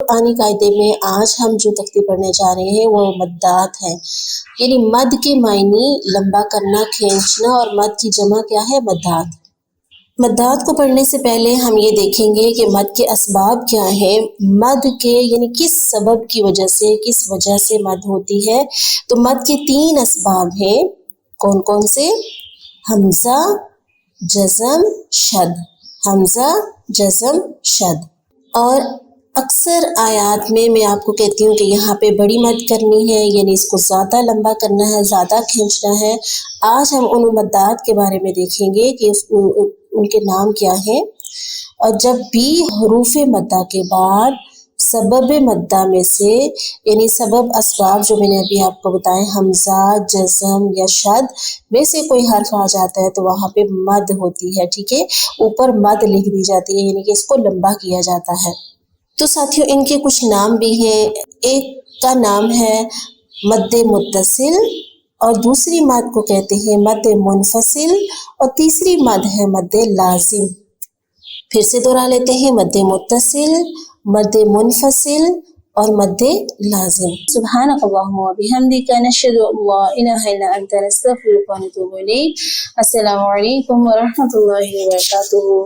कुरानी कायदे में आज हम जो तख्ती पढ़ने जा रहे हैं वो मद्दात है, यानी मद के मायने लंबा करना, खींचना, और मद की जमा क्या है? मद्दात। मद्दात को पढ़ने से पहले हम ये देखेंगे कि मद के असबाब क्या है, मद के यानी किस सबब की वजह से, किस वजह से मद होती है। तो मद के 3 असबाब हैं। कौन कौन से? हमजा, जज़म, शद। हमजा, जज़म, शद। और अक्सर आयात में मैं आपको कहती हूँ कि यहाँ पे बड़ी मद करनी है, यानी इसको ज़्यादा लंबा करना है, ज़्यादा खींचना है। आज हम उन मद्दात के बारे में देखेंगे कि उनके नाम क्या हैं। और जब भी हरूफ मद्दा के बाद सबब मद्दा में से, यानी सबब असबाब जो मैंने अभी आपको बताए, हमजा, जज़म या शद में से कोई हर्फ आ जाता है तो वहाँ पे मद होती है, ठीक है। ऊपर मद लिख दी जाती है, यानी कि इसको लंबा किया जाता है। तो साथियों, इनके कुछ नाम भी हैं। एक का नाम है मद्दे मुत्तसिल, और दूसरी मद को कहते हैं मद्दे मुनफसिल, और तीसरी मद है मद्दे लाजिम। फिर से दोहरा लेते हैं, मद्दे मुत्तसिल, मद्दे मुनफसिल और मद्दे लाजिम। सुब्हानक अल्लाहुम्मा व बिहम्दिका नशहदु अल्ला इलाहा इल्ला अंता नस्तगफिरुका व नतूबु इलैक। अस्सलामु अलैकुम व रहमतुल्लाहि व बरकातुहू।